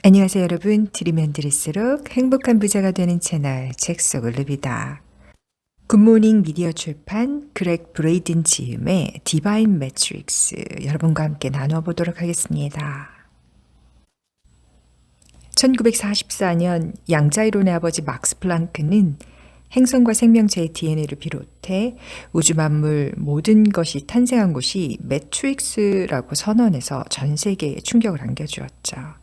안녕하세요 여러분. 들으면 들을수록 행복한 부자가 되는 채널 책 속을 릅니다. 굿모닝 미디어 출판 그렉 브레이든 지음의 디바인 매트릭스 여러분과 함께 나눠보도록 하겠습니다. 1944년 양자이론의 아버지 막스 플랑크는 행성과 생명체의 DNA를 비롯해 우주 만물 모든 것이 탄생한 곳이 매트릭스라고 선언해서 전 세계에 충격을 안겨주었죠.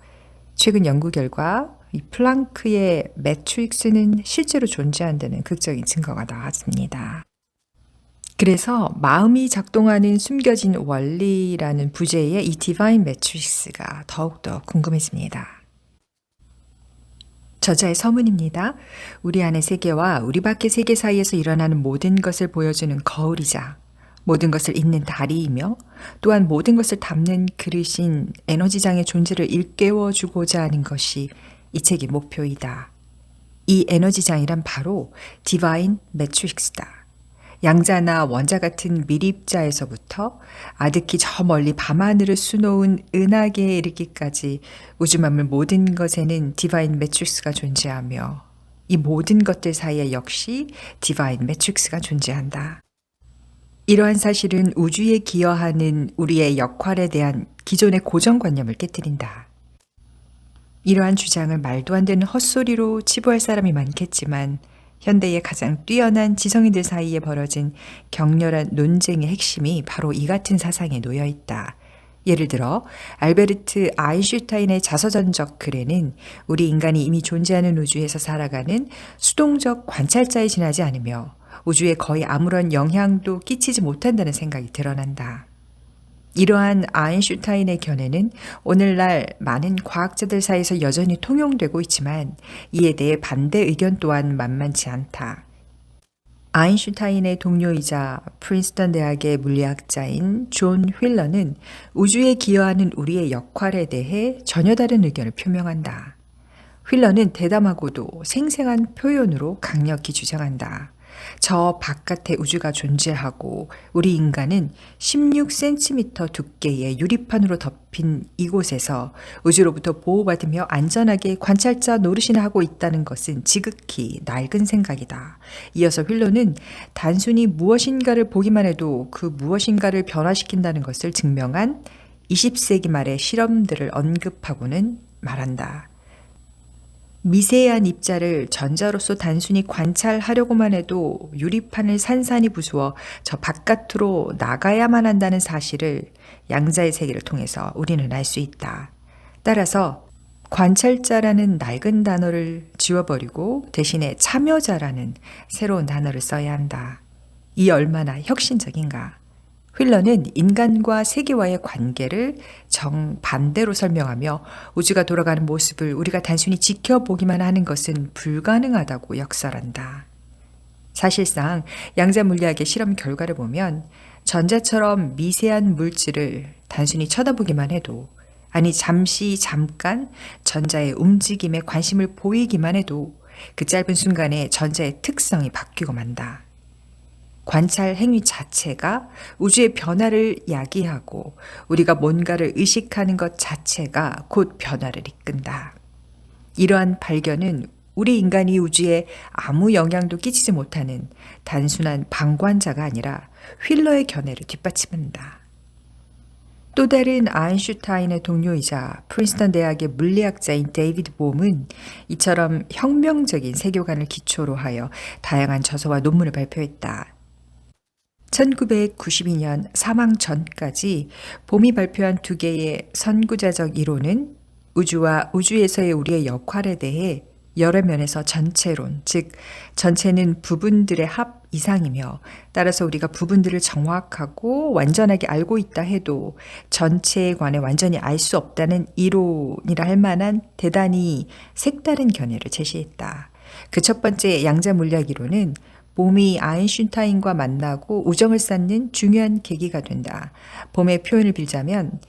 최근 연구 결과 이 플랑크의 매트릭스는 실제로 존재한다는 극적인 증거가 나왔습니다. 그래서 마음이 작동하는 숨겨진 원리라는 부제의 이 디바인 매트릭스가 더욱더 궁금해집니다. 저자의 서문입니다. 우리 안의 세계와 우리 밖의 세계 사이에서 일어나는 모든 것을 보여주는 거울이자 모든 것을 잇는 다리이며 또한 모든 것을 담는 그릇인 에너지장의 존재를 일깨워 주고자 하는 것이 이 책의 목표이다. 이 에너지장이란 바로 디바인 매트릭스다. 양자나 원자 같은 미립자에서부터 아득히 저 멀리 밤하늘을 수놓은 은하계에 이르기까지 우주 만물 모든 것에는 디바인 매트릭스가 존재하며 이 모든 것들 사이에 역시 디바인 매트릭스가 존재한다. 이러한 사실은 우주에 기여하는 우리의 역할에 대한 기존의 고정관념을 깨뜨린다. 이러한 주장을 말도 안 되는 헛소리로 치부할 사람이 많겠지만 현대의 가장 뛰어난 지성인들 사이에 벌어진 격렬한 논쟁의 핵심이 바로 이 같은 사상에 놓여 있다. 예를 들어 알베르트 아인슈타인의 자서전적 글에는 우리 인간이 이미 존재하는 우주에서 살아가는 수동적 관찰자에 지나지 않으며 우주에 거의 아무런 영향도 끼치지 못한다는 생각이 드러난다. 이러한 아인슈타인의 견해는 오늘날 많은 과학자들 사이에서 여전히 통용되고 있지만 이에 대해 반대 의견 또한 만만치 않다. 아인슈타인의 동료이자 프린스턴 대학의 물리학자인 존 휠러는 우주에 기여하는 우리의 역할에 대해 전혀 다른 의견을 표명한다. 휠러는 대담하고도 생생한 표현으로 강력히 주장한다. 저 바깥에 우주가 존재하고 우리 인간은 16cm 두께의 유리판으로 덮인 이곳에서 우주로부터 보호받으며 안전하게 관찰자 노릇이나 하고 있다는 것은 지극히 낡은 생각이다. 이어서 휠러는 단순히 무엇인가를 보기만 해도 그 무엇인가를 변화시킨다는 것을 증명한 20세기 말의 실험들을 언급하고는 말한다. 미세한 입자를 전자로서 단순히 관찰하려고만 해도 유리판을 산산이 부수어 저 바깥으로 나가야만 한다는 사실을 양자의 세계를 통해서 우리는 알 수 있다. 따라서 관찰자라는 낡은 단어를 지워버리고 대신에 참여자라는 새로운 단어를 써야 한다. 이 얼마나 혁신적인가. 휠러는 인간과 세계와의 관계를 정반대로 설명하며 우주가 돌아가는 모습을 우리가 단순히 지켜보기만 하는 것은 불가능하다고 역설한다. 사실상 양자 물리학의 실험 결과를 보면 전자처럼 미세한 물질을 단순히 쳐다보기만 해도 아니 잠깐 전자의 움직임에 관심을 보이기만 해도 그 짧은 순간에 전자의 특성이 바뀌고 만다. 관찰 행위 자체가 우주의 변화를 야기하고 우리가 뭔가를 의식하는 것 자체가 곧 변화를 이끈다. 이러한 발견은 우리 인간이 우주에 아무 영향도 끼치지 못하는 단순한 방관자가 아니라 휠러의 견해를 뒷받침한다. 또 다른 아인슈타인의 동료이자 프린스턴 대학의 물리학자인 데이비드 봄은 이처럼 혁명적인 세계관을 기초로 하여 다양한 저서와 논문을 발표했다. 1992년 사망 전까지 봄이 발표한 두 개의 선구자적 이론은 우주와 우주에서의 우리의 역할에 대해 여러 면에서 전체론, 즉 전체는 부분들의 합 이상이며 따라서 우리가 부분들을 정확하고 완전하게 알고 있다 해도 전체에 관해 완전히 알 수 없다는 이론이라 할 만한 대단히 색다른 견해를 제시했다. 그 첫 번째 양자 물리학 이론은 봄이 아인슈타인과 만나고 우정을 쌓는 중요한 계기가 된다. 봄의 표현을 빌자면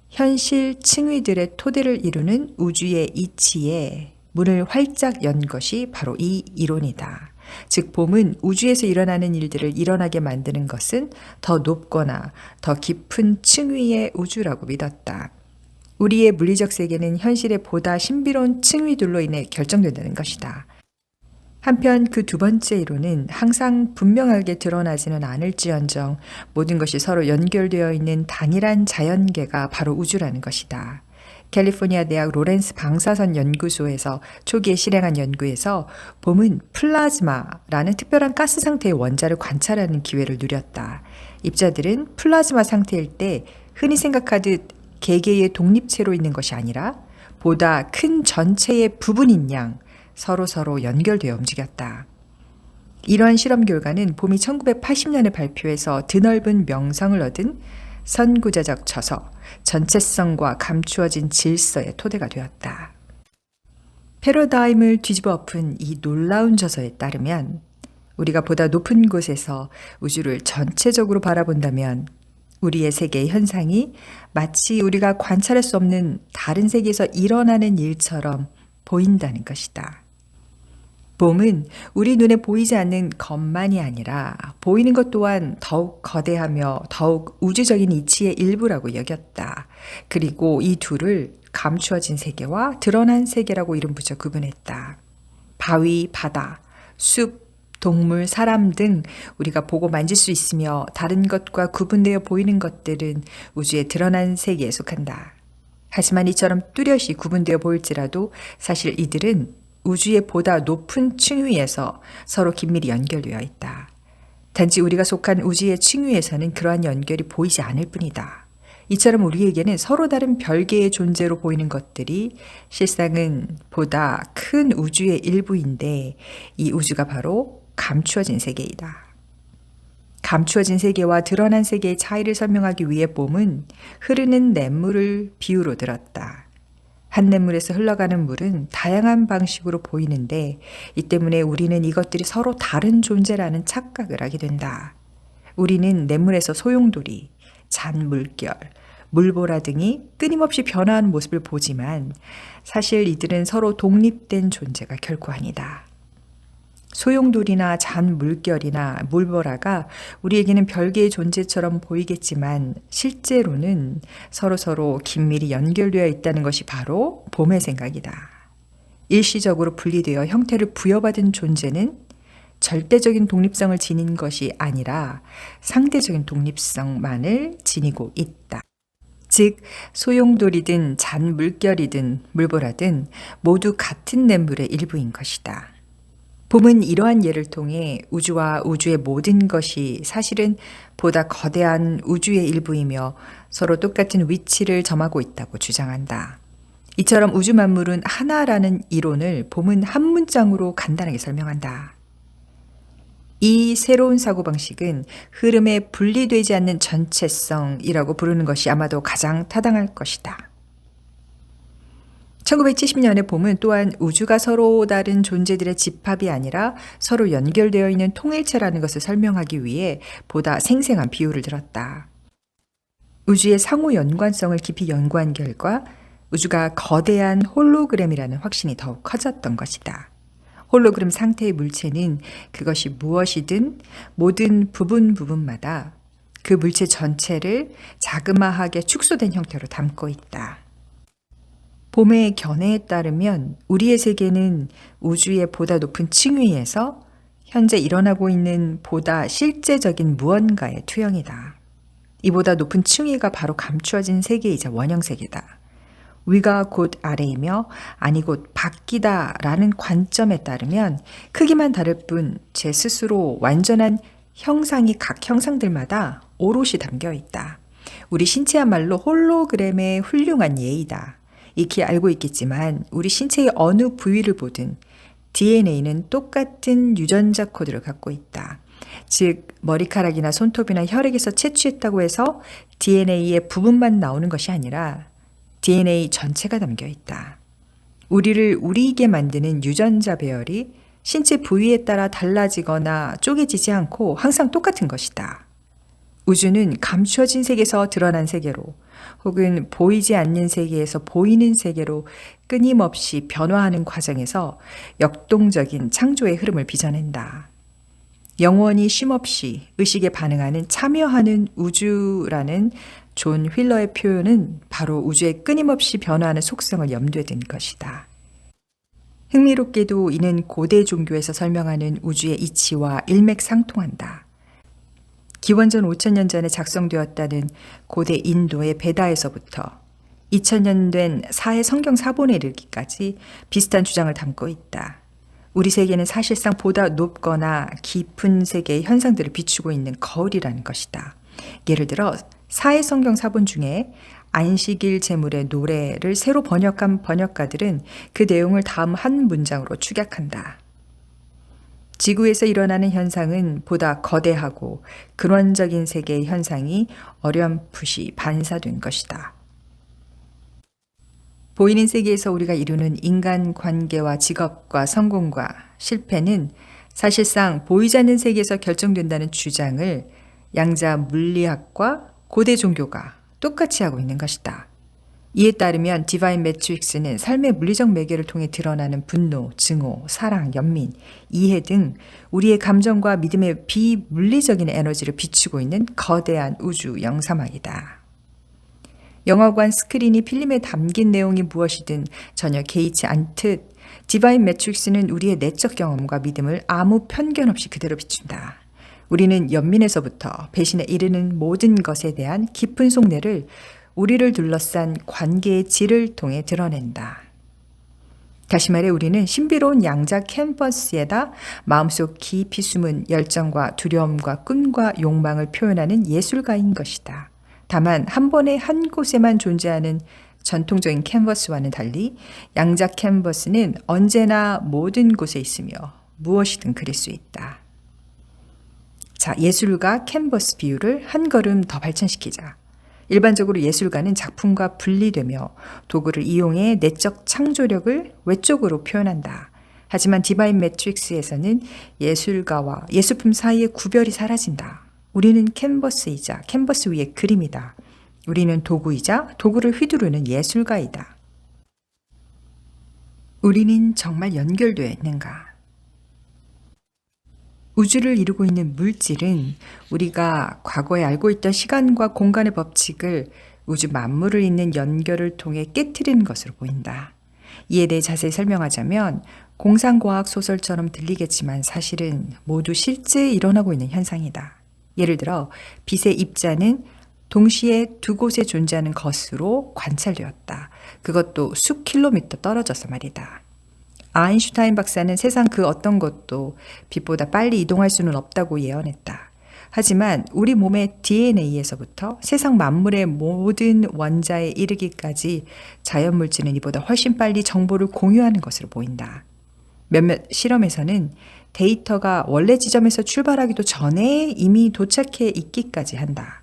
현실 층위들의 토대를 이루는 우주의 이치에 문을 활짝 연 것이 바로 이 이론이다. 즉 봄은 우주에서 일어나는 일들을 일어나게 만드는 것은 더 높거나 더 깊은 층위의 우주라고 믿었다. 우리의 물리적 세계는 현실의 보다 신비로운 층위들로 인해 결정된다는 것이다. 한편 그 두 번째 이론은 항상 분명하게 드러나지는 않을지언정 모든 것이 서로 연결되어 있는 단일한 자연계가 바로 우주라는 것이다. 캘리포니아 대학 로렌스 방사선 연구소에서 초기에 실행한 연구에서 봄은 플라즈마라는 특별한 가스 상태의 원자를 관찰하는 기회를 누렸다. 입자들은 플라즈마 상태일 때 흔히 생각하듯 개개의 독립체로 있는 것이 아니라 보다 큰 전체의 부분인 양 서로 연결되어 움직였다. 이러한 실험 결과는 봄이 1980년에 발표해서 드넓은 명성을 얻은 선구자적 저서 전체성과 감추어진 질서의 토대가 되었다. 패러다임을 뒤집어 엎은 이 놀라운 저서에 따르면 우리가 보다 높은 곳에서 우주를 전체적으로 바라본다면 우리의 세계의 현상이 마치 우리가 관찰할 수 없는 다른 세계에서 일어나는 일처럼 보인다는 것이다. 봄은 우리 눈에 보이지 않는 것만이 아니라 보이는 것 또한 더욱 거대하며 더욱 우주적인 이치의 일부라고 여겼다. 그리고 이 둘을 감추어진 세계와 드러난 세계라고 이름 붙여 구분했다. 바위, 바다, 숲, 동물, 사람 등 우리가 보고 만질 수 있으며 다른 것과 구분되어 보이는 것들은 우주의 드러난 세계에 속한다. 하지만 이처럼 뚜렷이 구분되어 보일지라도 사실 이들은 우주의 보다 높은 층위에서 서로 긴밀히 연결되어 있다. 단지 우리가 속한 우주의 층위에서는 그러한 연결이 보이지 않을 뿐이다. 이처럼 우리에게는 서로 다른 별개의 존재로 보이는 것들이 실상은 보다 큰 우주의 일부인데 이 우주가 바로 감추어진 세계이다. 감추어진 세계와 드러난 세계의 차이를 설명하기 위해 봄은 흐르는 냇물을 비유로 들었다. 한 냇물에서 흘러가는 물은 다양한 방식으로 보이는데 이 때문에 우리는 이것들이 서로 다른 존재라는 착각을 하게 된다. 우리는 냇물에서 소용돌이, 잔물결, 물보라 등이 끊임없이 변화하는 모습을 보지만 사실 이들은 서로 독립된 존재가 결코 아니다. 소용돌이나 잔물결이나 물보라가 우리에게는 별개의 존재처럼 보이겠지만 실제로는 서로 긴밀히 연결되어 있다는 것이 바로 봄의 생각이다. 일시적으로 분리되어 형태를 부여받은 존재는 절대적인 독립성을 지닌 것이 아니라 상대적인 독립성만을 지니고 있다. 즉 소용돌이든 잔물결이든 물보라든 모두 같은 냇물의 일부인 것이다. 봄은 이러한 예를 통해 우주와 우주의 모든 것이 사실은 보다 거대한 우주의 일부이며 서로 똑같은 위치를 점하고 있다고 주장한다. 이처럼 우주 만물은 하나라는 이론을 봄은 한 문장으로 간단하게 설명한다. 이 새로운 사고방식은 흐름에 분리되지 않는 전체성이라고 부르는 것이 아마도 가장 타당할 것이다. 1970년의 봄은 또한 우주가 서로 다른 존재들의 집합이 아니라 서로 연결되어 있는 통일체라는 것을 설명하기 위해 보다 생생한 비유를 들었다. 우주의 상호 연관성을 깊이 연구한 결과 우주가 거대한 홀로그램이라는 확신이 더욱 커졌던 것이다. 홀로그램 상태의 물체는 그것이 무엇이든 모든 부분마다 그 물체 전체를 자그마하게 축소된 형태로 담고 있다. 봄의 견해에 따르면 우리의 세계는 우주의 보다 높은 층위에서 현재 일어나고 있는 보다 실제적인 무언가의 투영이다. 이보다 높은 층위가 바로 감추어진 세계이자 원형세계다. 위가 곧 아래이며 아니 곧 밖이다 라는 관점에 따르면 크기만 다를 뿐 제 스스로 완전한 형상이 각 형상들마다 오롯이 담겨 있다. 우리 신체야말로 홀로그램의 훌륭한 예이다. 익히 알고 있겠지만 우리 신체의 어느 부위를 보든 DNA는 똑같은 유전자 코드를 갖고 있다. 즉 머리카락이나 손톱이나 혈액에서 채취했다고 해서 DNA의 부분만 나오는 것이 아니라 DNA 전체가 담겨 있다. 우리를 우리이게 만드는 유전자 배열이 신체 부위에 따라 달라지거나 쪼개지지 않고 항상 똑같은 것이다. 우주는 감추어진 세계에서 드러난 세계로 혹은 보이지 않는 세계에서 보이는 세계로 끊임없이 변화하는 과정에서 역동적인 창조의 흐름을 빚어낸다. 영원히 쉼없이 의식에 반응하는 참여하는 우주라는 존 휠러의 표현은 바로 우주의 끊임없이 변화하는 속성을 염두에 둔 것이다. 흥미롭게도 이는 고대 종교에서 설명하는 우주의 이치와 일맥상통한다. 기원전 5000년 전에 작성되었다는 고대 인도의 베다에서부터 2000년 된 사해 성경 사본에 이르기까지 비슷한 주장을 담고 있다. 우리 세계는 사실상 보다 높거나 깊은 세계의 현상들을 비추고 있는 거울이라는 것이다. 예를 들어 사해 성경 사본 중에 안식일 제물의 노래를 새로 번역한 번역가들은 그 내용을 다음 한 문장으로 축약한다. 지구에서 일어나는 현상은 보다 거대하고 근원적인 세계의 현상이 어렴풋이 반사된 것이다. 보이는 세계에서 우리가 이루는 인간 관계와 직업과 성공과 실패는 사실상 보이지 않는 세계에서 결정된다는 주장을 양자 물리학과 고대 종교가 똑같이 하고 있는 것이다. 이에 따르면 디바인 매트릭스는 삶의 물리적 매개를 통해 드러나는 분노, 증오, 사랑, 연민, 이해 등 우리의 감정과 믿음의 비물리적인 에너지를 비추고 있는 거대한 우주 영사막이다. 영화관 스크린이 필름에 담긴 내용이 무엇이든 전혀 개의치 않듯 디바인 매트릭스는 우리의 내적 경험과 믿음을 아무 편견 없이 그대로 비춘다. 우리는 연민에서부터 배신에 이르는 모든 것에 대한 깊은 속내를 우리를 둘러싼 관계의 질을 통해 드러낸다. 다시 말해 우리는 신비로운 양자 캔버스에다 마음속 깊이 숨은 열정과 두려움과 꿈과 욕망을 표현하는 예술가인 것이다. 다만 한 번에 한 곳에만 존재하는 전통적인 캔버스와는 달리 양자 캔버스는 언제나 모든 곳에 있으며 무엇이든 그릴 수 있다. 자, 예술가 캔버스 비유를 한 걸음 더 발전시키자. 일반적으로 예술가는 작품과 분리되며 도구를 이용해 내적 창조력을 외적으로 표현한다. 하지만 디바인 매트릭스에서는 예술가와 예술품 사이의 구별이 사라진다. 우리는 캔버스이자 캔버스 위의 그림이다. 우리는 도구이자 도구를 휘두르는 예술가이다. 우리는 정말 연결되어 있는가? 우주를 이루고 있는 물질은 우리가 과거에 알고 있던 시간과 공간의 법칙을 우주 만물을 잇는 연결을 통해 깨트리는 것으로 보인다. 이에 대해 자세히 설명하자면 공상과학 소설처럼 들리겠지만 사실은 모두 실제 일어나고 있는 현상이다. 예를 들어 빛의 입자는 동시에 두 곳에 존재하는 것으로 관찰되었다. 그것도 수 킬로미터 떨어져서 말이다. 아인슈타인 박사는 세상 그 어떤 것도 빛보다 빨리 이동할 수는 없다고 예언했다. 하지만 우리 몸의 DNA에서부터 세상 만물의 모든 원자에 이르기까지 자연물질은 이보다 훨씬 빨리 정보를 공유하는 것으로 보인다. 몇몇 실험에서는 데이터가 원래 지점에서 출발하기도 전에 이미 도착해 있기까지 한다.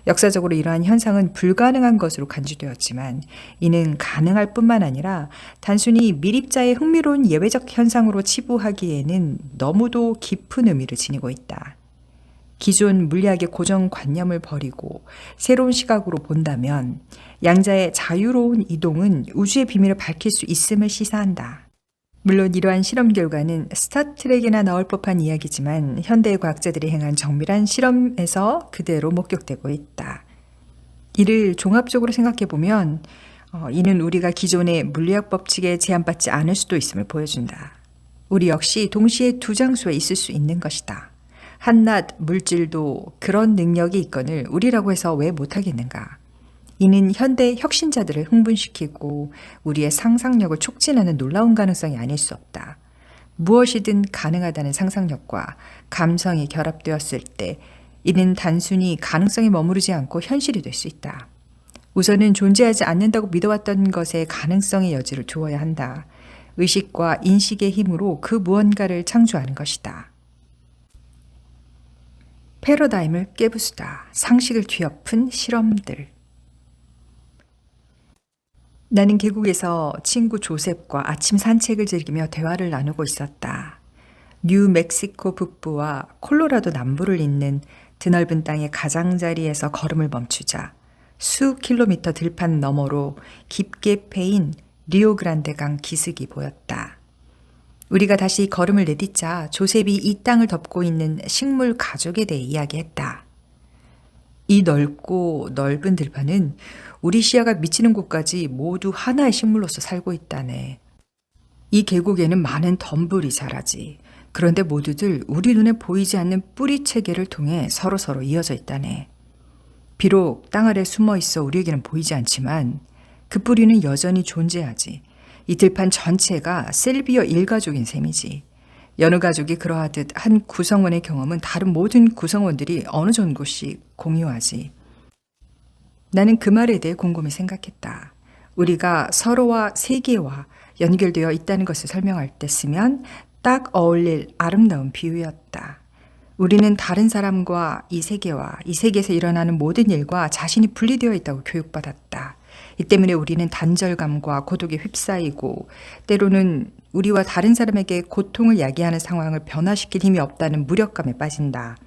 역사적으로 이러한 현상은 불가능한 것으로 간주되었지만 이는 가능할 뿐만 아니라 단순히 미립자의 흥미로운 예외적 현상으로 치부하기에는 너무도 깊은 의미를 지니고 있다. 기존 물리학의 고정관념을 버리고 새로운 시각으로 본다면 양자의 자유로운 이동은 우주의 비밀을 밝힐 수 있음을 시사한다. 물론 이러한 실험 결과는 스타트rek이나 나올 법한 이야기지만 현대의 과학자들이 행한 정밀한 실험에서 그대로 목격되고 있다. 이를 종합적으로 생각해보면 이는 우리가 기존의 물리학 법칙에 제한받지 않을 수도 있음을 보여준다. 우리 역시 동시에 두 장소에 있을 수 있는 것이다. 한낱 물질도 그런 능력이 있거늘 우리라고 해서 왜 못하겠는가? 이는 현대 혁신자들을 흥분시키고 우리의 상상력을 촉진하는 놀라운 가능성이 아닐 수 없다. 무엇이든 가능하다는 상상력과 감성이 결합되었을 때 이는 단순히 가능성에 머무르지 않고 현실이 될 수 있다. 우선은 존재하지 않는다고 믿어왔던 것에 가능성의 여지를 두어야 한다. 의식과 인식의 힘으로 그 무언가를 창조하는 것이다. 패러다임을 깨부수다. 상식을 뒤엎은 실험들. 나는 계곡에서 친구 조셉과 아침 산책을 즐기며 대화를 나누고 있었다. 뉴멕시코 북부와 콜로라도 남부를 잇는 드넓은 땅의 가장자리에서 걸음을 멈추자 수 킬로미터 들판 너머로 깊게 패인 리오그란데 강 기슭이 보였다. 우리가 다시 걸음을 내딛자 조셉이 이 땅을 덮고 있는 식물 가족에 대해 이야기했다. 이 넓고 넓은 들판은 우리 시야가 미치는 곳까지 모두 하나의 식물로서 살고 있다네. 이 계곡에는 많은 덤불이 자라지. 그런데 모두들 우리 눈에 보이지 않는 뿌리 체계를 통해 서로서로 이어져 있다네. 비록 땅 아래 숨어 있어 우리에게는 보이지 않지만 그 뿌리는 여전히 존재하지. 이 들판 전체가 셀비어 일가족인 셈이지. 여느 가족이 그러하듯 한 구성원의 경험은 다른 모든 구성원들이 어느 정도씩 공유하지. 나는 그 말에 대해 곰곰이 생각했다. 우리가 서로와 세계와 연결되어 있다는 것을 설명할 때 쓰면 딱 어울릴 아름다운 비유였다. 우리는 다른 사람과 이 세계와 이 세계에서 일어나는 모든 일과 자신이 분리되어 있다고 교육받았다. 이 때문에 우리는 단절감과 고독에 휩싸이고 때로는 우리와 다른 사람에게 고통을 야기하는 상황을 변화시킬 힘이 없다는 무력감에 빠진다.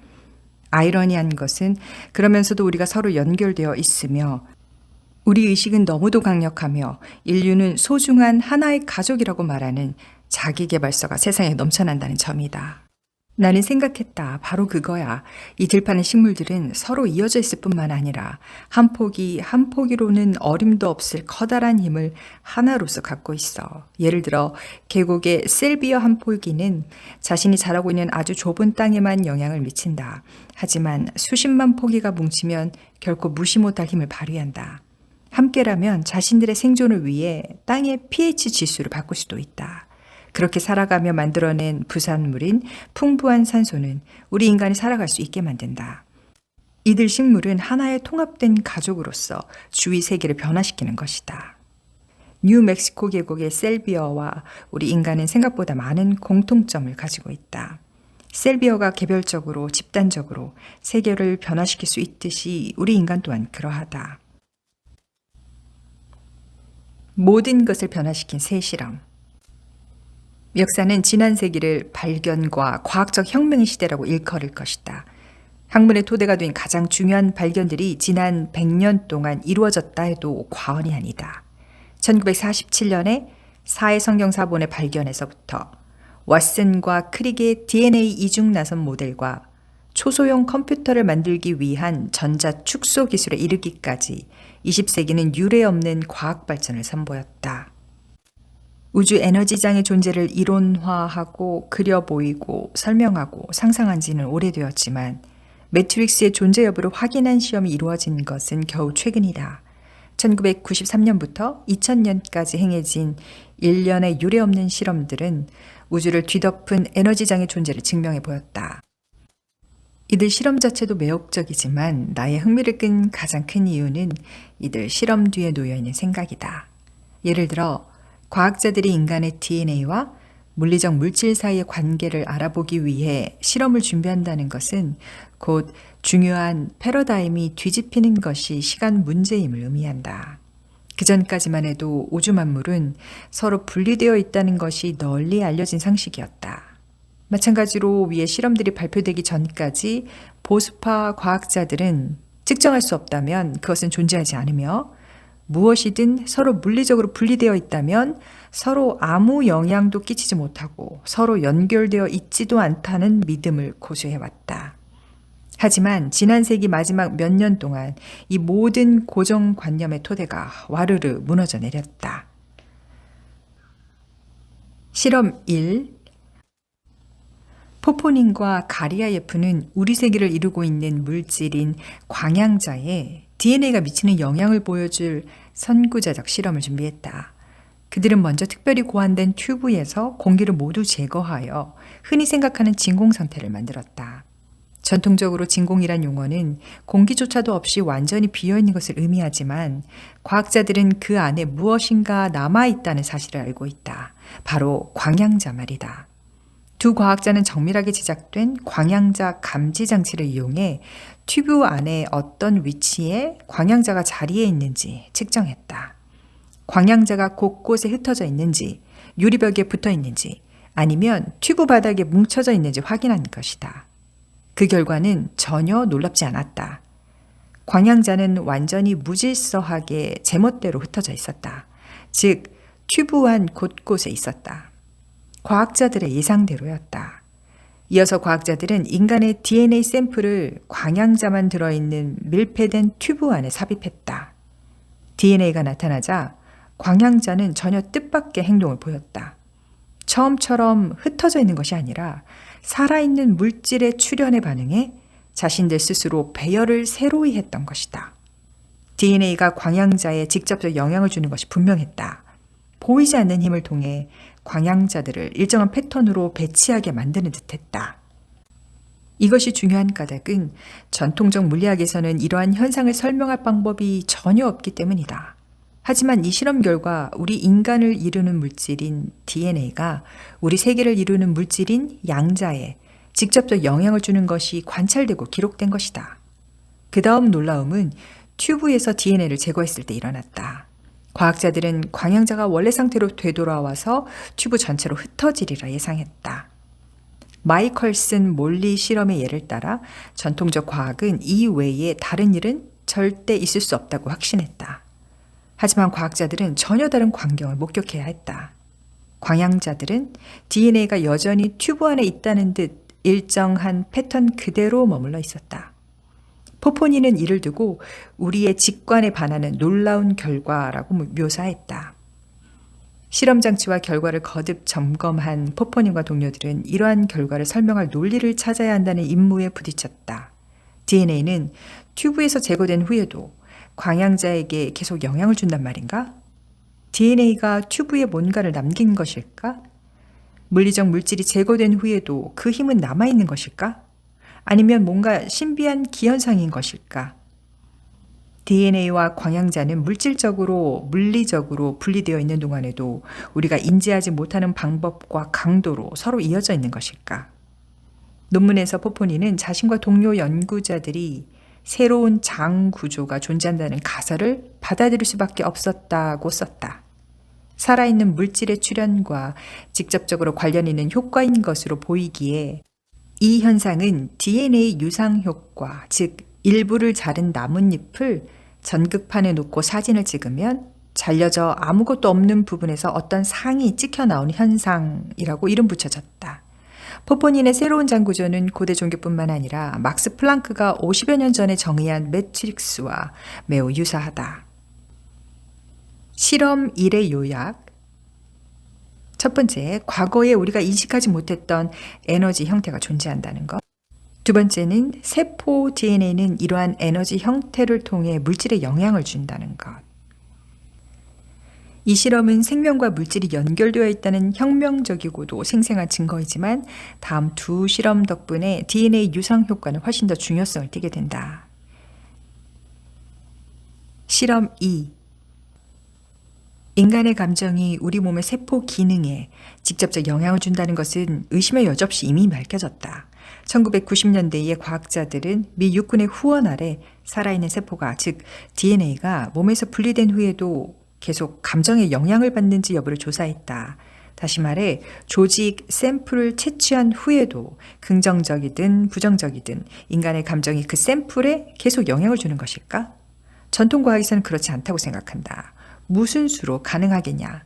아이러니한 것은 그러면서도 우리가 서로 연결되어 있으며 우리 의식은 너무도 강력하며 인류는 소중한 하나의 가족이라고 말하는 자기계발서가 세상에 넘쳐난다는 점이다. 나는 생각했다. 바로 그거야. 이 들판의 식물들은 서로 이어져 있을 뿐만 아니라 한 포기 한 포기로는 어림도 없을 커다란 힘을 하나로서 갖고 있어. 예를 들어 계곡의 셀비어 한 포기는 자신이 자라고 있는 아주 좁은 땅에만 영향을 미친다. 하지만 수십만 포기가 뭉치면 결코 무시 못할 힘을 발휘한다. 함께라면 자신들의 생존을 위해 땅의 pH 지수를 바꿀 수도 있다. 그렇게 살아가며 만들어낸 부산물인 풍부한 산소는 우리 인간이 살아갈 수 있게 만든다. 이들 식물은 하나의 통합된 가족으로서 주위 세계를 변화시키는 것이다. 뉴멕시코 계곡의 셀비어와 우리 인간은 생각보다 많은 공통점을 가지고 있다. 셀비어가 개별적으로 집단적으로 세계를 변화시킬 수 있듯이 우리 인간 또한 그러하다. 모든 것을 변화시킨 새 실험. 역사는 지난 세기를 발견과 과학적 혁명의 시대라고 일컬을 것이다. 학문의 토대가 된 가장 중요한 발견들이 지난 100년 동안 이루어졌다 해도 과언이 아니다. 1947년에 사해성경사본의 발견에서부터 왓슨과 크릭의 DNA 이중 나선 모델과 초소형 컴퓨터를 만들기 위한 전자 축소 기술에 이르기까지 20세기는 유례없는 과학 발전을 선보였다. 우주 에너지장의 존재를 이론화하고 그려 보이고 설명하고 상상한 지는 오래되었지만 매트릭스의 존재 여부를 확인한 시험이 이루어진 것은 겨우 최근이다. 1993년부터 2000년까지 행해진 일련의 유례없는 실험들은 우주를 뒤덮은 에너지장의 존재를 증명해 보였다. 이들 실험 자체도 매혹적이지만 나의 흥미를 끈 가장 큰 이유는 이들 실험 뒤에 놓여있는 생각이다. 예를 들어 과학자들이 인간의 DNA와 물리적 물질 사이의 관계를 알아보기 위해 실험을 준비한다는 것은 곧 중요한 패러다임이 뒤집히는 것이 시간 문제임을 의미한다. 그전까지만 해도 우주 만물은 서로 분리되어 있다는 것이 널리 알려진 상식이었다. 마찬가지로 위의 실험들이 발표되기 전까지 보수파 과학자들은 측정할 수 없다면 그것은 존재하지 않으며 무엇이든 서로 물리적으로 분리되어 있다면 서로 아무 영향도 끼치지 못하고 서로 연결되어 있지도 않다는 믿음을 고수해왔다. 하지만 지난 세기 마지막 몇 년 동안 이 모든 고정관념의 토대가 와르르 무너져 내렸다. 실험 1. 포포닌과 가리아예프는 우리 세계를 이루고 있는 물질인 광양자에 DNA가 미치는 영향을 보여줄 선구자적 실험을 준비했다. 그들은 먼저 특별히 고안된 튜브에서 공기를 모두 제거하여 흔히 생각하는 진공 상태를 만들었다. 전통적으로 진공이란 용어는 공기조차도 없이 완전히 비어있는 것을 의미하지만 과학자들은 그 안에 무엇인가 남아있다는 사실을 알고 있다. 바로 광양자 말이다. 두 과학자는 정밀하게 제작된 광양자 감지 장치를 이용해 튜브 안에 어떤 위치에 광양자가 자리해 있는지 측정했다. 광양자가 곳곳에 흩어져 있는지, 유리벽에 붙어 있는지, 아니면 튜브 바닥에 뭉쳐져 있는지 확인한 것이다. 그 결과는 전혀 놀랍지 않았다. 광양자는 완전히 무질서하게 제멋대로 흩어져 있었다. 즉, 튜브 안 곳곳에 있었다. 과학자들의 예상대로였다. 이어서 과학자들은 인간의 DNA 샘플을 광양자만 들어있는 밀폐된 튜브 안에 삽입했다. DNA가 나타나자 광양자는 전혀 뜻밖의 행동을 보였다. 처음처럼 흩어져 있는 것이 아니라 살아있는 물질의 출현에 반응해 자신들 스스로 배열을 새로이 했던 것이다. DNA가 광양자에 직접적 영향을 주는 것이 분명했다. 보이지 않는 힘을 통해 광양자들을 일정한 패턴으로 배치하게 만드는 듯했다. 이것이 중요한 까닭은 전통적 물리학에서는 이러한 현상을 설명할 방법이 전혀 없기 때문이다. 하지만 이 실험 결과 우리 인간을 이루는 물질인 DNA가 우리 세계를 이루는 물질인 양자에 직접적 영향을 주는 것이 관찰되고 기록된 것이다. 그 다음 놀라움은 튜브에서 DNA를 제거했을 때 일어났다. 과학자들은 광양자가 원래 상태로 되돌아와서 튜브 전체로 흩어지리라 예상했다. 마이컬슨 몰리 실험의 예를 따라 전통적 과학은 이 외에 다른 일은 절대 있을 수 없다고 확신했다. 하지만 과학자들은 전혀 다른 광경을 목격해야 했다. 광양자들은 DNA가 여전히 튜브 안에 있다는 듯 일정한 패턴 그대로 머물러 있었다. 포포니는 이를 두고 우리의 직관에 반하는 놀라운 결과라고 묘사했다. 실험 장치와 결과를 거듭 점검한 포포님과 동료들은 이러한 결과를 설명할 논리를 찾아야 한다는 임무에 부딪혔다. DNA는 튜브에서 제거된 후에도 광양자에게 계속 영향을 준단 말인가? DNA가 튜브에 뭔가를 남긴 것일까? 물리적 물질이 제거된 후에도 그 힘은 남아있는 것일까? 아니면 뭔가 신비한 기현상인 것일까? DNA와 광양자는 물질적으로, 물리적으로 분리되어 있는 동안에도 우리가 인지하지 못하는 방법과 강도로 서로 이어져 있는 것일까? 논문에서 포포니는 자신과 동료 연구자들이 새로운 장 구조가 존재한다는 가설을 받아들일 수밖에 없었다고 썼다. 살아있는 물질의 출현과 직접적으로 관련 있는 효과인 것으로 보이기에 이 현상은 DNA 유상 효과, 즉 일부를 자른 나뭇잎을 전극판에 놓고 사진을 찍으면 잘려져 아무것도 없는 부분에서 어떤 상이 찍혀 나오는 현상이라고 이름 붙여졌다. 포포닌의 새로운 장 구조는 고대 종교뿐만 아니라 막스 플랑크가 50여 년 전에 정의한 매트릭스와 매우 유사하다. 실험 1의 요약. 첫 번째, 과거에 우리가 인식하지 못했던 에너지 형태가 존재한다는 것. 두 번째는 세포 DNA는 이러한 에너지 형태를 통해 물질에 영향을 준다는 것. 이 실험은 생명과 물질이 연결되어 있다는 혁명적이고도 생생한 증거이지만 다음 두 실험 덕분에 DNA 유상 효과는 훨씬 더 중요성을 띠게 된다. 실험 2. 인간의 감정이 우리 몸의 세포 기능에 직접적 영향을 준다는 것은 의심의 여지없이 이미 밝혀졌다. 1990년대의 과학자들은 미 육군의 후원 아래 살아있는 세포가, 즉 DNA가 몸에서 분리된 후에도 계속 감정에 영향을 받는지 여부를 조사했다. 다시 말해 조직 샘플을 채취한 후에도 긍정적이든 부정적이든 인간의 감정이 그 샘플에 계속 영향을 주는 것일까? 전통 과학에서는 그렇지 않다고 생각한다. 무슨 수로 가능하겠냐?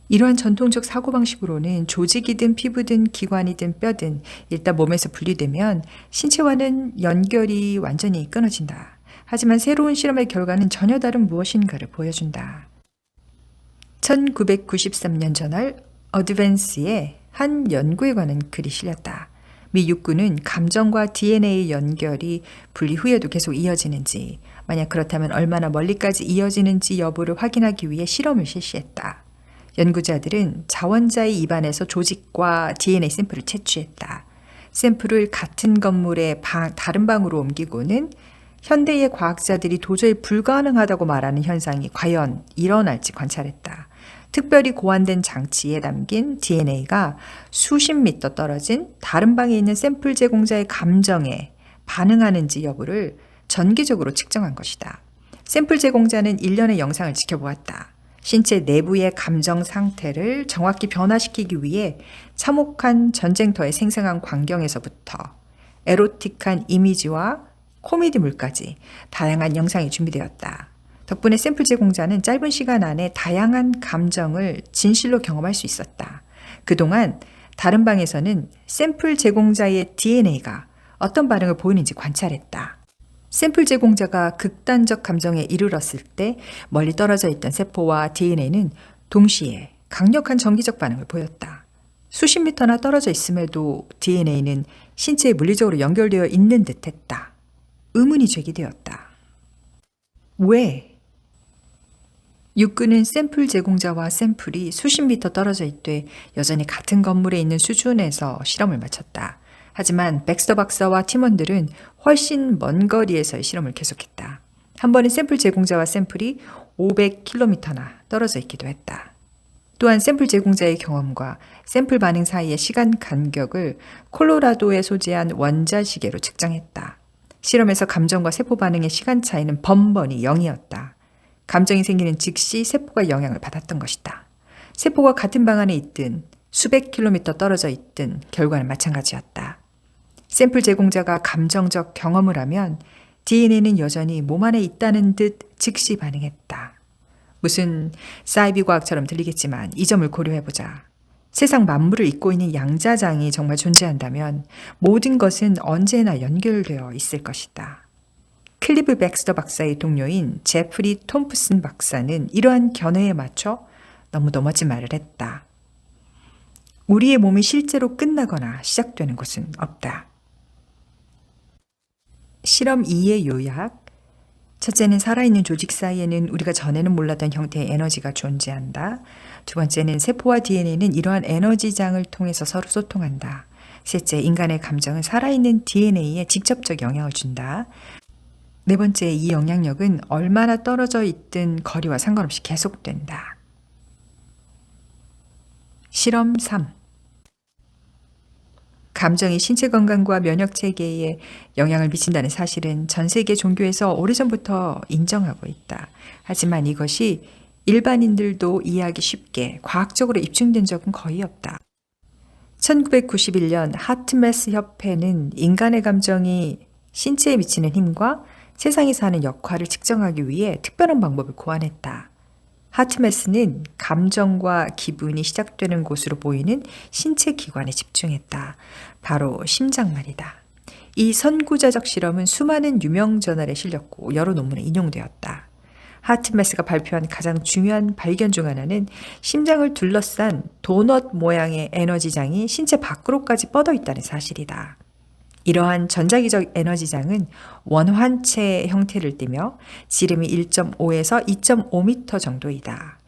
이러한 전통적 사고방식으로는 조직이든 피부든 기관이든 뼈든 일단 몸에서 분리되면 신체와는 연결이 완전히 끊어진다. 하지만 새로운 실험의 결과는 전혀 다른 무엇인가를 보여준다. 1993년 저널 어드밴스에 한 연구에 관한 글이 실렸다. 미 육군은 감정과 DNA 연결이 분리 후에도 계속 이어지는지, 만약 그렇다면 얼마나 멀리까지 이어지는지 여부를 확인하기 위해 실험을 실시했다. 연구자들은 자원자의 입안에서 조직과 DNA 샘플을 채취했다. 샘플을 같은 건물의 다른 방으로 옮기고는 현대의 과학자들이 도저히 불가능하다고 말하는 현상이 과연 일어날지 관찰했다. 특별히 고안된 장치에 담긴 DNA가 수십 미터 떨어진 다른 방에 있는 샘플 제공자의 감정에 반응하는지 여부를 전기적으로 측정한 것이다. 샘플 제공자는 일련의 영상을 지켜보았다. 신체 내부의 감정 상태를 정확히 변화시키기 위해 참혹한 전쟁터의 생생한 광경에서부터 에로틱한 이미지와 코미디물까지 다양한 영상이 준비되었다. 덕분에 샘플 제공자는 짧은 시간 안에 다양한 감정을 진실로 경험할 수 있었다. 그동안 다른 방에서는 샘플 제공자의 DNA가 어떤 반응을 보이는지 관찰했다. 샘플 제공자가 극단적 감정에 이르렀을 때 멀리 떨어져 있던 세포와 DNA는 동시에 강력한 전기적 반응을 보였다. 수십 미터나 떨어져 있음에도 DNA는 신체에 물리적으로 연결되어 있는 듯 했다. 의문이 제기되었다. 왜? 육군은 샘플 제공자와 샘플이 수십 미터 떨어져 있되 여전히 같은 건물에 있는 수준에서 실험을 마쳤다. 하지만 백스터 박사와 팀원들은 훨씬 먼 거리에서의 실험을 계속했다. 한 번은 샘플 제공자와 샘플이 500km나 떨어져 있기도 했다. 또한 샘플 제공자의 경험과 샘플 반응 사이의 시간 간격을 콜로라도에 소재한 원자시계로 측정했다. 실험에서 감정과 세포 반응의 시간 차이는 번번이 0이었다. 감정이 생기는 즉시 세포가 영향을 받았던 것이다. 세포가 같은 방 안에 있든 수백 킬로미터 떨어져 있든 결과는 마찬가지였다. 샘플 제공자가 감정적 경험을 하면 DNA는 여전히 몸 안에 있다는 듯 즉시 반응했다. 무슨 사이비 과학처럼 들리겠지만 이 점을 고려해보자. 세상 만물을 잇고 있는 양자장이 정말 존재한다면 모든 것은 언제나 연결되어 있을 것이다. 클리브 백스터 박사의 동료인 제프리 톰프슨 박사는 이러한 견해에 맞춰 너무 멋진 말을 했다. 우리의 몸이 실제로 끝나거나 시작되는 곳은 없다. 실험 2의 요약. 첫째는 살아있는 조직 사이에는 우리가 전에는 몰랐던 형태의 에너지가 존재한다. 두 번째는 세포와 DNA는 이러한 에너지장을 통해서 서로 소통한다. 셋째, 인간의 감정은 살아있는 DNA에 직접적 영향을 준다. 네 번째, 이 영향력은 얼마나 떨어져 있든 거리와 상관없이 계속된다. 실험 3. 감정이 신체 건강과 면역 체계에 영향을 미친다는 사실은 전 세계 종교에서 오래전부터 인정하고 있다. 하지만 이것이 일반인들도 이해하기 쉽게 과학적으로 입증된 적은 거의 없다. 1991년 하트메스 협회는 인간의 감정이 신체에 미치는 힘과 세상에서 하는 역할을 측정하기 위해 특별한 방법을 고안했다. 하트메스는 감정과 기분이 시작되는 곳으로 보이는 신체 기관에 집중했다. 바로 심장 말이다. 이 선구자적 실험은 수많은 유명 저널에 실렸고 여러 논문에 인용되었다. 하트메스가 발표한 가장 중요한 발견 중 하나는 심장을 둘러싼 도넛 모양의 에너지장이 신체 밖으로까지 뻗어 있다는 사실이다. 이러한 전자기적 에너지장은 원환체 형태를 띠며 지름이 1.5에서 2.5m 정도이다.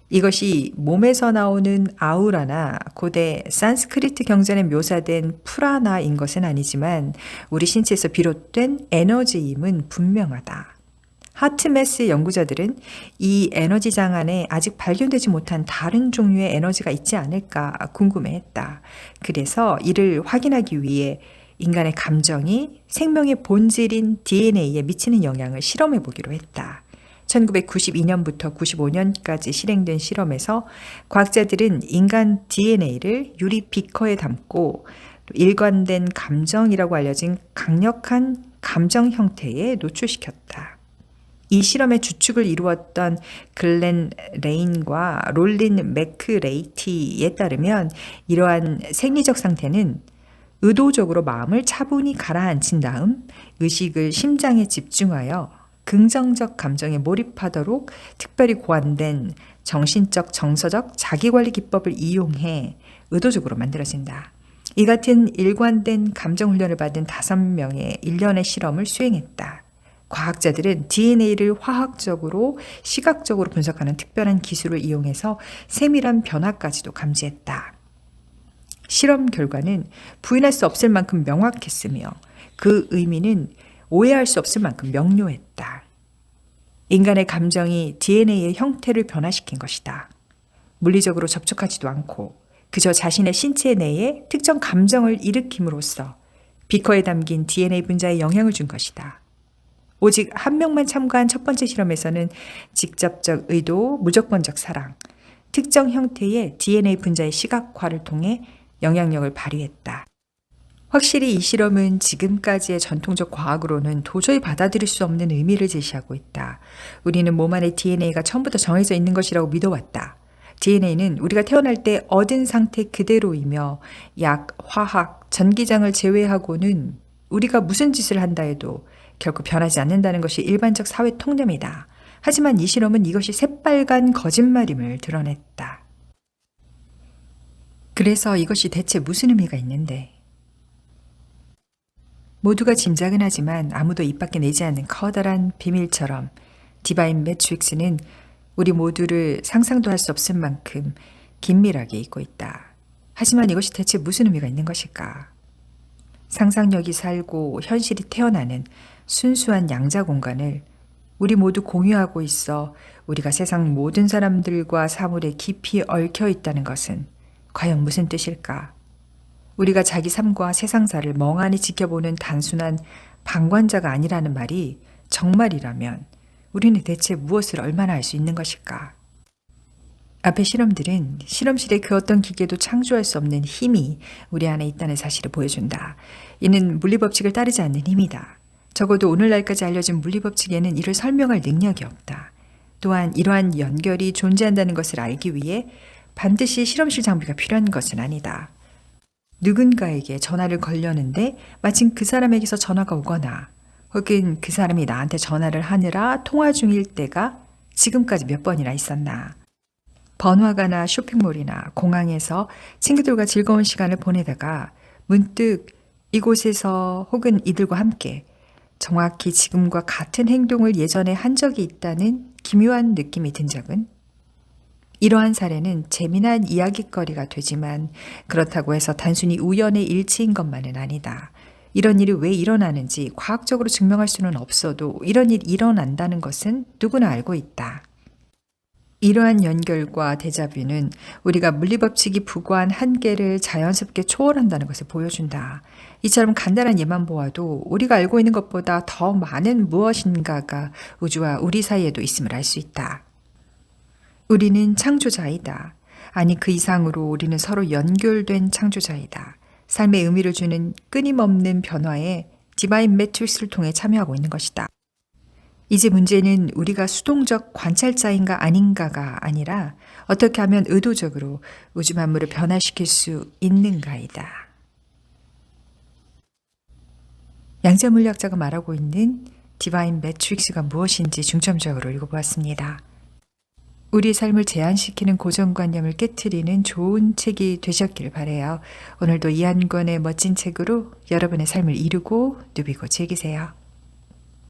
이것이 몸에서 나오는 아우라나 고대 산스크리트 경전에 묘사된 프라나인 것은 아니지만 우리 신체에서 비롯된 에너지임은 분명하다. 하트메스 연구자들은 이 에너지장 안에 아직 발견되지 못한 다른 종류의 에너지가 있지 않을까 궁금해했다. 그래서 이를 확인하기 위해 인간의 감정이 생명의 본질인 DNA에 미치는 영향을 실험해 보기로 했다. 1992년부터 95년까지 실행된 실험에서 과학자들은 인간 DNA를 유리 비커에 담고 일관된 감정이라고 알려진 강력한 감정 형태에 노출시켰다. 이 실험의 주축을 이루었던 글렌 레인과 롤린 맥크레이티에 따르면 이러한 생리적 상태는 의도적으로 마음을 차분히 가라앉힌 다음 의식을 심장에 집중하여 긍정적 감정에 몰입하도록 특별히 고안된 정신적, 정서적 자기관리 기법을 이용해 의도적으로 만들어진다. 이 같은 일관된 감정 훈련을 받은 5명의 1년의 실험을 수행했다. 과학자들은 DNA를 화학적으로, 시각적으로 분석하는 특별한 기술을 이용해서 세밀한 변화까지도 감지했다. 실험 결과는 부인할 수 없을 만큼 명확했으며 그 의미는 오해할 수 없을 만큼 명료했다. 인간의 감정이 DNA의 형태를 변화시킨 것이다. 물리적으로 접촉하지도 않고 그저 자신의 신체 내에 특정 감정을 일으킴으로써 비커에 담긴 DNA 분자에 영향을 준 것이다. 오직 한 명만 참가한 첫 번째 실험에서는 직접적 의도, 무조건적 사랑, 특정 형태의 DNA 분자의 시각화를 통해 영향력을 발휘했다. 확실히 이 실험은 지금까지의 전통적 과학으로는 도저히 받아들일 수 없는 의미를 제시하고 있다. 우리는 몸 안에 DNA가 처음부터 정해져 있는 것이라고 믿어왔다. DNA는 우리가 태어날 때 얻은 상태 그대로이며 약, 화학, 전기장을 제외하고는 우리가 무슨 짓을 한다 해도 결코 변하지 않는다는 것이 일반적 사회 통념이다. 하지만 이 실험은 이것이 새빨간 거짓말임을 드러냈다. 그래서 이것이 대체 무슨 의미가 있는데? 모두가 짐작은 하지만 아무도 입 밖에 내지 않는 커다란 비밀처럼 디바인 매트릭스는 우리 모두를 상상도 할 수 없을 만큼 긴밀하게 잇고 있다. 하지만 이것이 대체 무슨 의미가 있는 것일까? 상상력이 살고 현실이 태어나는 순수한 양자 공간을 우리 모두 공유하고 있어 우리가 세상 모든 사람들과 사물에 깊이 얽혀 있다는 것은 과연 무슨 뜻일까? 우리가 자기 삶과 세상사를 멍하니 지켜보는 단순한 방관자가 아니라는 말이 정말이라면 우리는 대체 무엇을 얼마나 알 수 있는 것일까? 앞의 실험들은 실험실의 그 어떤 기계도 창조할 수 없는 힘이 우리 안에 있다는 사실을 보여준다. 이는 물리법칙을 따르지 않는 힘이다. 적어도 오늘날까지 알려진 물리법칙에는 이를 설명할 능력이 없다. 또한 이러한 연결이 존재한다는 것을 알기 위해 반드시 실험실 장비가 필요한 것은 아니다. 누군가에게 전화를 걸려는데 마침 그 사람에게서 전화가 오거나 혹은 그 사람이 나한테 전화를 하느라 통화 중일 때가 지금까지 몇 번이나 있었나. 번화가나 쇼핑몰이나 공항에서 친구들과 즐거운 시간을 보내다가 문득 이곳에서 혹은 이들과 함께 정확히 지금과 같은 행동을 예전에 한 적이 있다는 기묘한 느낌이 든 적은? 이러한 사례는 재미난 이야깃거리가 되지만 그렇다고 해서 단순히 우연의 일치인 것만은 아니다. 이런 일이 왜 일어나는지 과학적으로 증명할 수는 없어도 이런 일이 일어난다는 것은 누구나 알고 있다. 이러한 연결과 데자뷰는 우리가 물리법칙이 부과한 한계를 자연스럽게 초월한다는 것을 보여준다. 이처럼 간단한 예만 보아도 우리가 알고 있는 것보다 더 많은 무엇인가가 우주와 우리 사이에도 있음을 알 수 있다. 우리는 창조자이다. 아니 그 이상으로 우리는 서로 연결된 창조자이다. 삶의 의미를 주는 끊임없는 변화에 디바인 매트릭스를 통해 참여하고 있는 것이다. 이제 문제는 우리가 수동적 관찰자인가 아닌가가 아니라 어떻게 하면 의도적으로 우주 만물을 변화시킬 수 있는가이다. 양자 물리학자가 말하고 있는 디바인 매트릭스가 무엇인지 중점적으로 읽어보았습니다. 우리의 삶을 제한시키는 고정관념을 깨트리는 좋은 책이 되셨길 바라요. 오늘도 이 한 권의 멋진 책으로 여러분의 삶을 이루고 누비고 즐기세요.